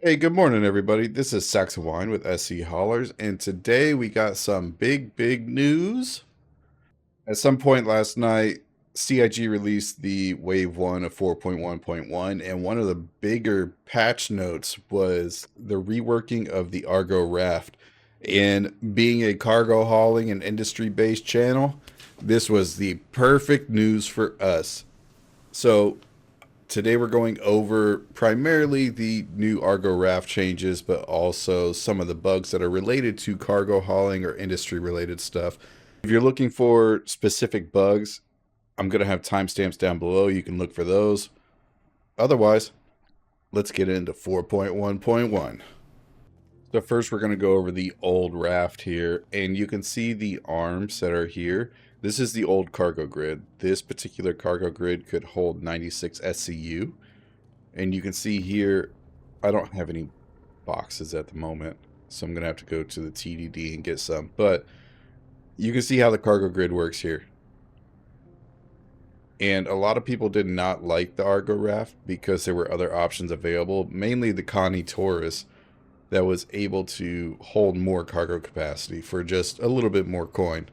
Hey, good morning, everybody. This is Saxon Wine with SC Haulers, and today we got some big news. At some point last night, CIG released the Wave 1 of 4.1.1, and one of the bigger patch notes was the reworking of the ARGO RAFT. And being a cargo hauling and industry based channel, this was the perfect news for us. So, today we're going over primarily the new ARGO RAFT changes, but also some of the bugs that are related to cargo hauling or industry related stuff. If you're looking for specific bugs, I'm going to have timestamps down below. You can look for those. Otherwise, let's get into 4.1.1. So first we're going to go over the old raft here, and you can see the arms that are here. This is the old cargo grid. This particular cargo grid could hold 96 SCU. And you can see here, I don't have any boxes at the moment, so I'm going to have to go to the TDD and get some. But you can see how the cargo grid works here. And a lot of people did not like the ARGO RAFT because there were other options available, mainly the Connie Taurus, that was able to hold more cargo capacity for just a little bit more coin.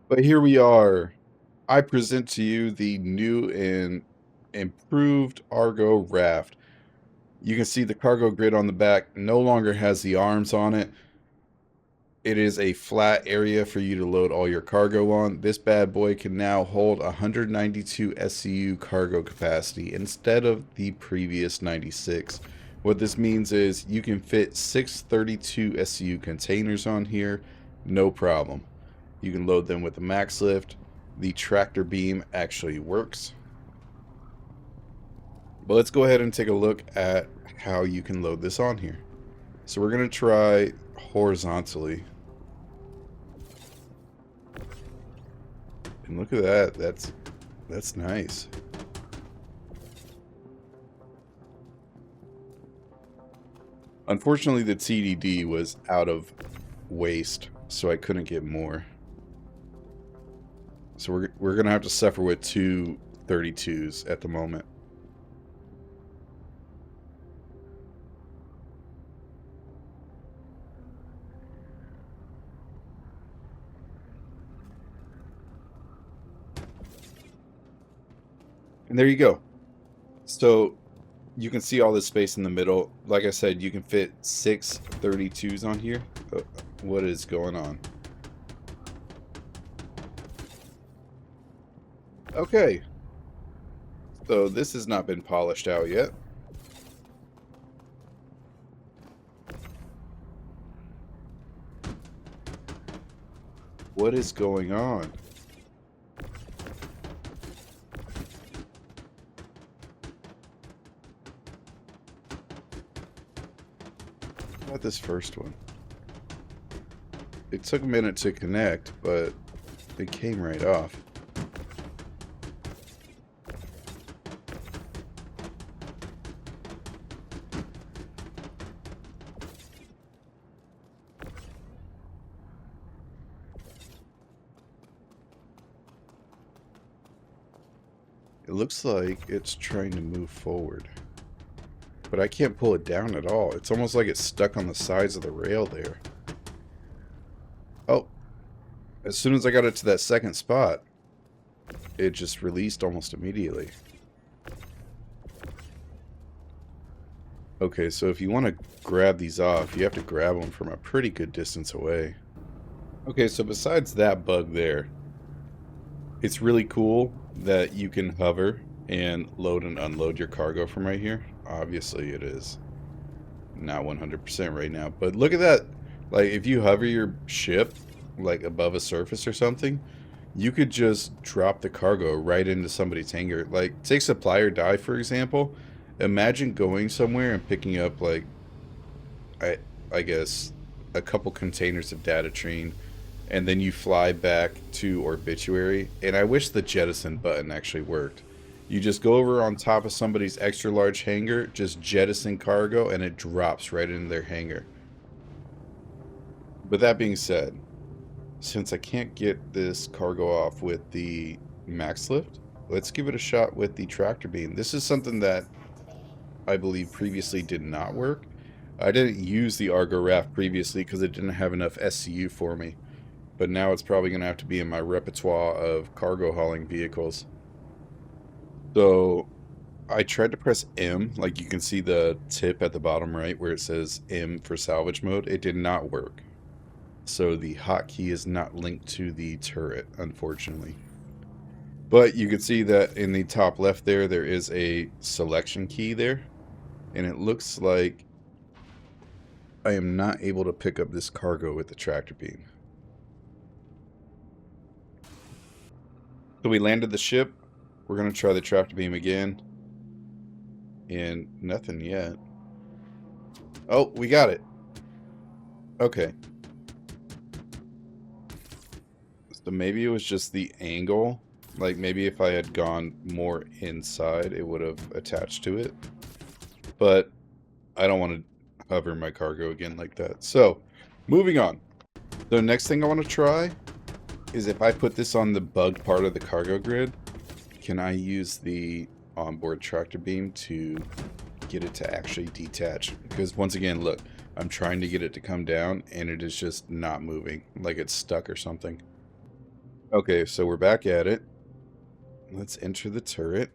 But here we are. I present to you the new and improved ARGO RAFT. You can see the cargo grid on the back no longer has the arms on it. It is a flat area for you to load all your cargo on. This bad boy can now hold 192 SCU cargo capacity instead of the previous 96. What this means is you can fit 632 SCU containers on here, no problem. You can load them with the max lift. The tractor beam actually works. But let's go ahead and take a look at how you can load this on here. So we're going to try horizontally. And look at that. That's nice. Unfortunately, the TDD was out of waste, so I couldn't get more. So we're going to have to suffer with two 32s at the moment. And there you go. So you can see all this space in the middle. Like I said, you can fit 6 32s on here. What is going on? Okay. So this has not been polished out yet. What is going on? How about this first one? It took a minute to connect, but it came right off. It looks like it's trying to move forward. But I can't pull it down at all. It's almost like it's stuck on the sides of the rail there. Oh, as soon as I got it to that second spot, it just released almost immediately. Okay, so if you want to grab these off, you have to grab them from a pretty good distance away. Okay, so besides that bug there, it's really cool that you can hover and load and unload your cargo from right here. Obviously it is not 100% right now, but look at that. Like if you hover your ship like above a surface or something, you could just drop the cargo right into somebody's hangar. Like take supply or die, for example. Imagine going somewhere and picking up like I guess a couple containers of data train, and then you fly back to Obituary. And I wish the jettison button actually worked. You just go over on top of somebody's extra large hangar, just jettison cargo, and it drops right into their hangar. But that being said, since I can't get this cargo off with the max lift, let's give it a shot with the tractor beam. This is something that I believe previously did not work. I didn't use the ARGO RAFT previously because it didn't have enough SCU for me. But now it's probably going to have to be in my repertoire of cargo hauling vehicles. So I tried to press M, like you can see the tip at the bottom right where it says M for salvage mode. It did not work. So the hotkey is not linked to the turret, unfortunately. But you can see that in the top left there is a selection key there. And it looks like I am not able to pick up this cargo with the tractor beam. So we landed the ship. We're going to try the tractor beam again. And nothing yet. Oh, we got it. Okay. So maybe it was just the angle. Like maybe if I had gone more inside, it would have attached to it. But I don't want to hover my cargo again like that. So, moving on. The next thing I want to try is if I put this on the bugged part of the cargo grid, can I use the onboard tractor beam to get it to actually detach? Because once again, look, I'm trying to get it to come down and it is just not moving, like it's stuck or something. Okay, so we're back at it. Let's enter the turret.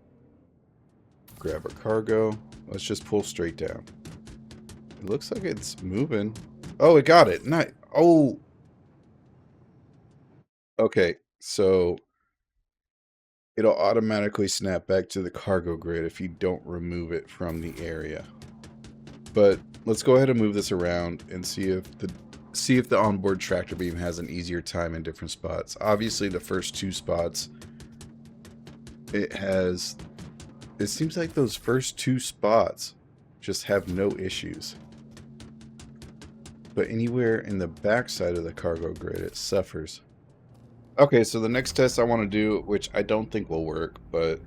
Grab our cargo. Let's just pull straight down. It looks like it's moving. Oh, it got it. Nice. Oh. Okay, so it'll automatically snap back to the cargo grid if you don't remove it from the area. But let's go ahead and move this around and see if the onboard tractor beam has an easier time in different spots. Obviously, the first two spots, it seems like those first two spots just have no issues. But anywhere in the back side of the cargo grid, it suffers. Okay, so the next test I want to do, which I don't think will work, but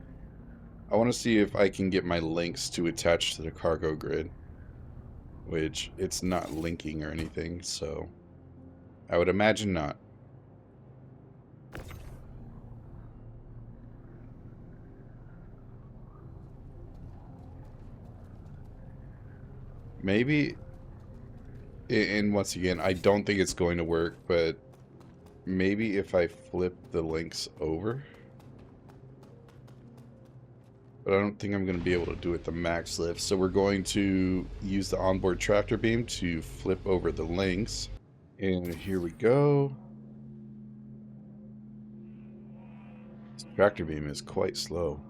I want to see if I can get my links to attach to the cargo grid, which it's not linking or anything, so I would imagine not. Maybe, and once again, I don't think it's going to work, but maybe if I flip the links over. But I don't think I'm going to be able to do it the max lift. So we're going to use the onboard tractor beam to flip over the links. And here we go. This tractor beam is quite slow.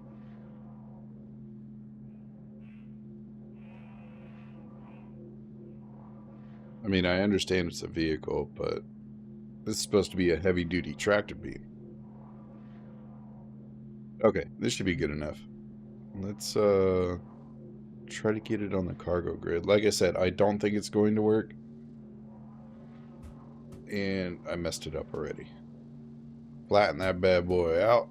I mean, I understand it's a vehicle, but this is supposed to be a heavy-duty tractor beam. Okay, this should be good enough. Let's try to get it on the cargo grid. Like I said, I don't think it's going to work. And I messed it up already. Flatten that bad boy out.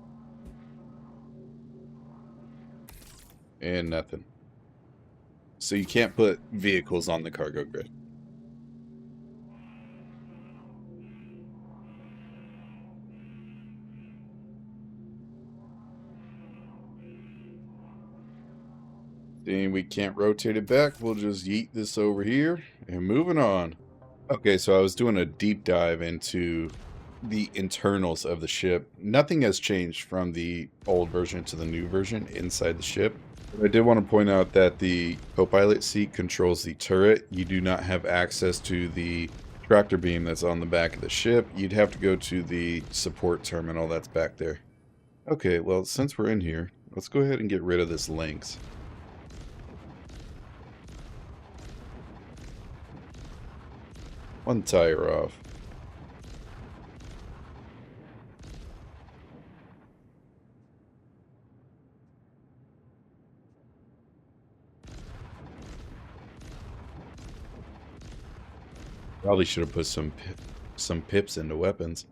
And nothing. So you can't put vehicles on the cargo grid. Then we can't rotate it back. We'll just yeet this over here and moving on. Okay, so I was doing a deep dive into the internals of the ship. Nothing has changed from the old version to the new version inside the ship. But I did want to point out that the co-pilot seat controls the turret. You do not have access to the tractor beam that's on the back of the ship. You'd have to go to the support terminal that's back there. Okay, well, since we're in here, let's go ahead and get rid of this links. One tire off. Probably should have put some pips into weapons.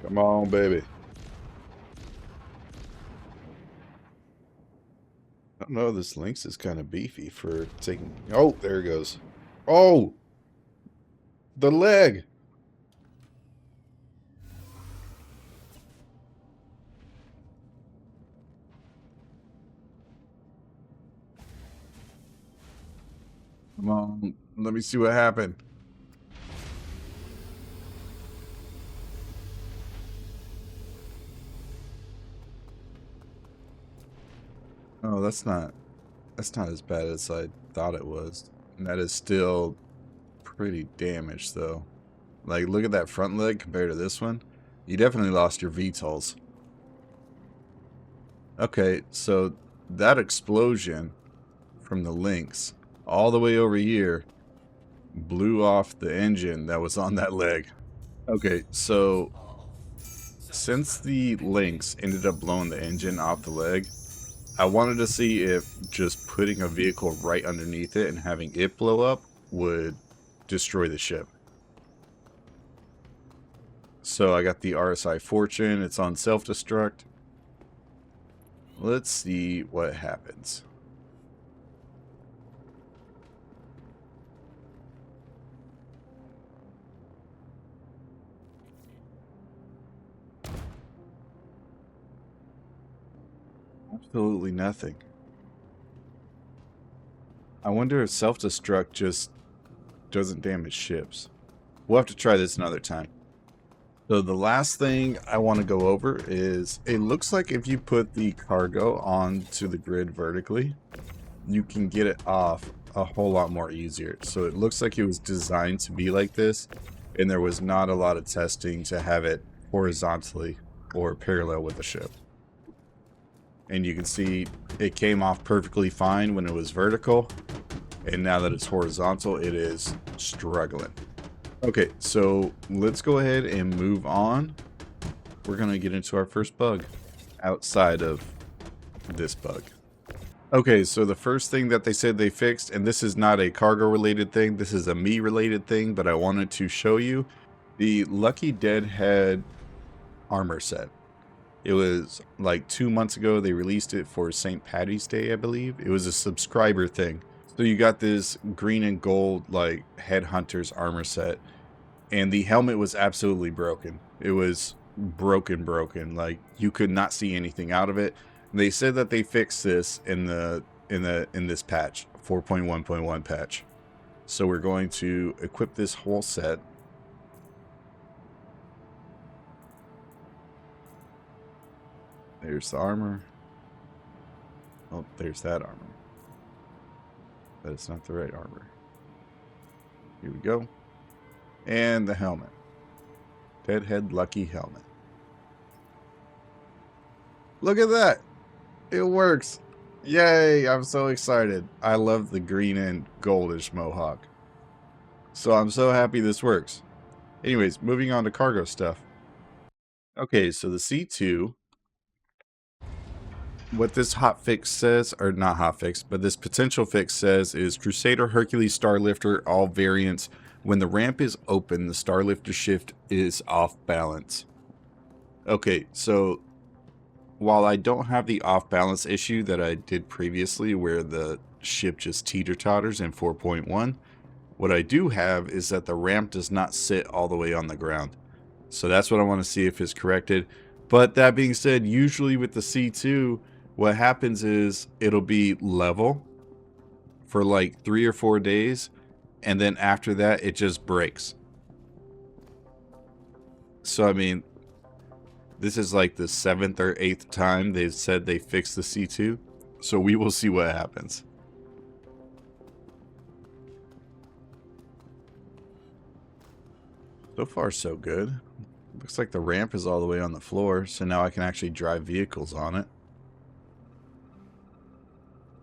Come on, baby. I don't know, this Lynx is kind of beefy for taking... Oh, there it goes. Oh! The leg! Come on, let me see what happened. Oh, that's not as bad as I thought it was. And that is still pretty damaged though. Like, look at that front leg compared to this one. You definitely lost your VTOLs. Okay, so that explosion from the links all the way over here blew off the engine that was on that leg. Okay, so since the links ended up blowing the engine off the leg, I wanted to see if just putting a vehicle right underneath it and having it blow up would destroy the ship. So I got the RSI Fortune, it's on self-destruct. Let's see what happens. Absolutely nothing. I wonder if self-destruct just doesn't damage ships. We'll have to try this another time. So the last thing I want to go over is, it looks like if you put the cargo onto the grid vertically, you can get it off a whole lot more easier. So it looks like it was designed to be like this, and there was not a lot of testing to have it horizontally or parallel with the ship. And you can see it came off perfectly fine when it was vertical, and now that it's horizontal, it is struggling. Okay, so let's go ahead and move on. We're going to get into our first bug outside of this bug. Okay, so the first thing that they said they fixed, and this is not a cargo related thing, this is a me related thing, but I wanted to show you the Lucky Deadhead armor set. It was like 2 months ago, they released it for St. Paddy's Day, I believe. It was a subscriber thing. So you got this green and gold like Headhunter's armor set, and the helmet was absolutely broken. It was broken. Like, you could not see anything out of it. They said that they fixed this in this patch, 4.1.1 patch. So we're going to equip this whole set. There's the armor. Oh, there's that armor. But it's not the right armor. Here we go. And the helmet. Deadhead Lucky helmet. Look at that. It works. Yay, I'm so excited. I love the green and goldish mohawk. So I'm so happy this works. Anyways, moving on to cargo stuff. Okay, so the C2, what this hotfix says, or not hotfix, but this potential fix says is Crusader, Hercules, Starlifter, all variants. When the ramp is open, the Starlifter shift is off balance. Okay, so while I don't have the off balance issue that I did previously where the ship just teeter-totters in 4.1, what I do have is that the ramp does not sit all the way on the ground. So that's what I want to see if it's corrected. But that being said, usually with the C2, what happens is it'll be level for like 3 or 4 days, and then after that it just breaks. So I mean, this is like the 7th or 8th time they've said they fixed the C2, so we will see what happens. So far so good. Looks like the ramp is all the way on the floor, so now I can actually drive vehicles on it.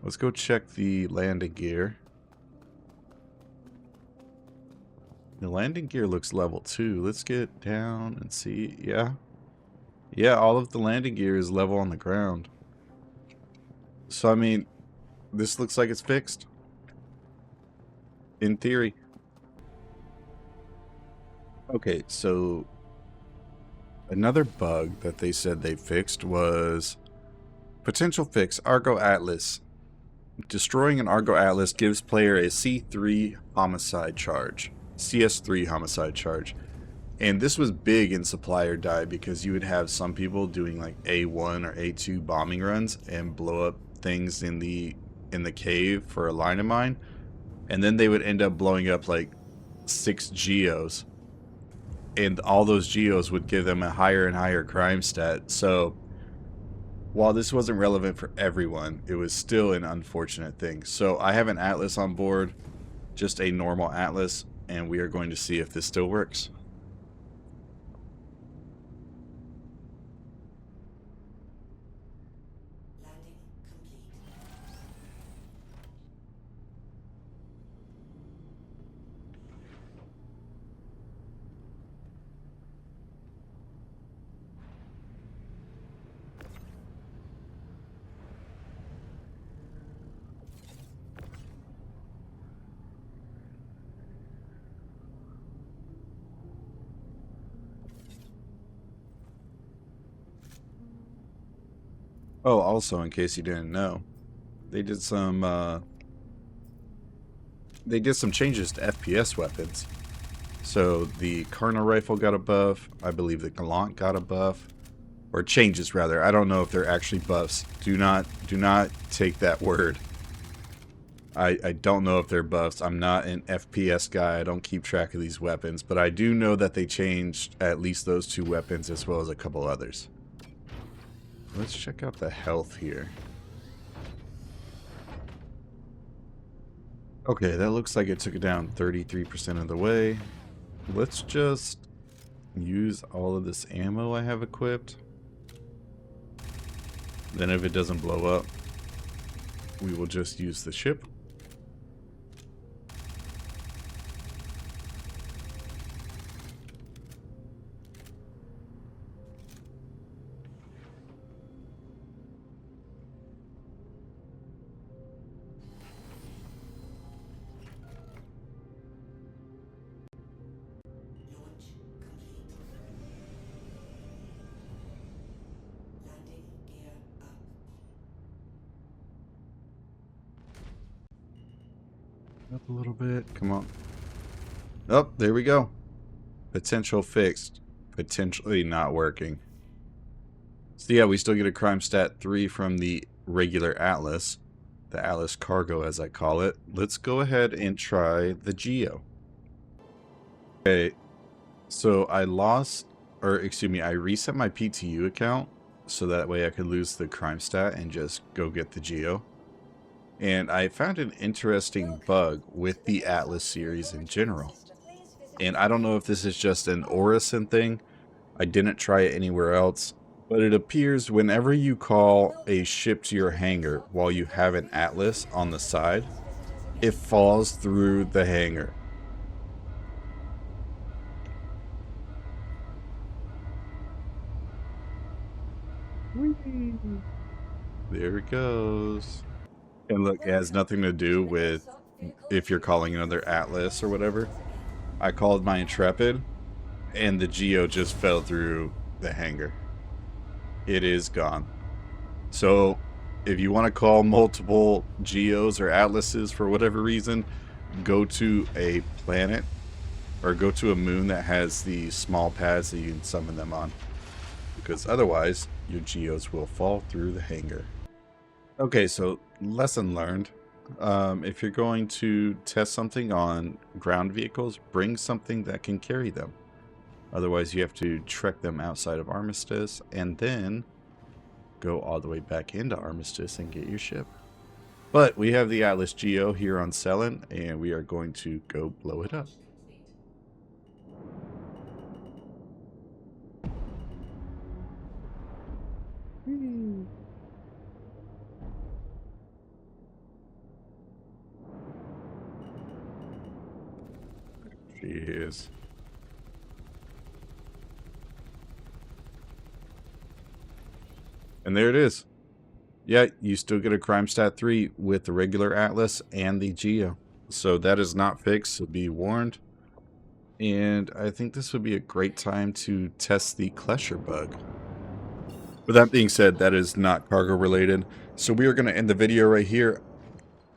Let's go check the landing gear. The landing gear looks level 2. Let's get down and see. Yeah, all of the landing gear is level on the ground. So I mean, this looks like it's fixed. In theory. Okay, so another bug that they said they fixed was potential fix ARGO ATLS. Destroying an ARGO ATLS gives player a C3 homicide charge. CS3 homicide charge. And this was big in Supply or Die because you would have some people doing like A1 or A2 bombing runs and blow up things in the cave for a line of mine. and then they would end up blowing up like 6 geos, and all those geos would give them a higher and higher crime stat. So while this wasn't relevant for everyone, it was still an unfortunate thing. So I have an Atlas on board, just a normal Atlas, and we are going to see if this still works. Oh, also, in case you didn't know, they did some changes to FPS weapons. So the Cardinal rifle got a buff. I believe the Gallant got a buff, or changes rather. I don't know if they're actually buffs. Do not take that word. I don't know if they're buffs. I'm not an FPS guy. I don't keep track of these weapons, but I do know that they changed at least those 2 weapons as well as a couple others. Let's check out the health here. Okay, that looks like it took it down 33% of the way. Let's just use all of this ammo I have equipped. Then if it doesn't blow up, we will just use the ship. Up a little bit. Come on. Oh, there we go. Potential fixed. Potentially not working. So yeah, we still get a crime stat 3 from the regular Atlas. The Atlas Cargo, as I call it. Let's go ahead and try the Geo. Okay. So I reset my PTU account so that way I could lose the crime stat and just go get the Geo. And I found an interesting bug with the Atlas series in general. And I don't know if this is just an Orison thing. I didn't try it anywhere else. But it appears whenever you call a ship to your hangar while you have an Atlas on the side, it falls through the hangar. There it goes. And look, it has nothing to do with if you're calling another Atlas or whatever. I called my Intrepid, and the Geo just fell through the hangar. It is gone. So, if you want to call multiple Geos or Atlases for whatever reason, go to a planet, or go to a moon that has the small pads that you can summon them on. Because otherwise, your Geos will fall through the hangar. Okay, so lesson learned. If you're going to test something on ground vehicles, bring something that can carry them. Otherwise, you have to trek them outside of Armistice and then go all the way back into Armistice and get your ship. But we have the Atlas Geo here on Cellin, and we are going to go blow it up. She is. And there it is. Yeah, you still get a crime stat 3 with the regular Atlas and the Geo. So that is not fixed, so be warned. And I think this would be a great time to test the Klesher bug. With that being said, that is not cargo related. So we are going to end the video right here.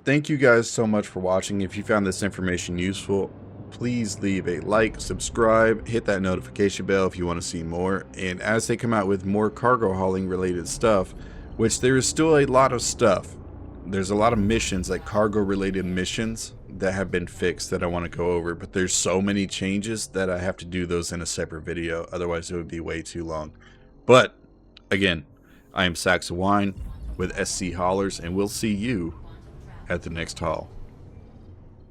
Thank you guys so much for watching. If you found this information useful, please leave a like, subscribe, hit that notification bell if you want to see more. And as they come out with more cargo hauling related stuff, which there is still a lot of stuff, there's a lot of missions, like cargo related missions, that have been fixed that I want to go over, but there's so many changes that I have to do those in a separate video. Otherwise, it would be way too long. But again, I am Sacks of Wine with SC Haulers, and we'll see you at the next haul.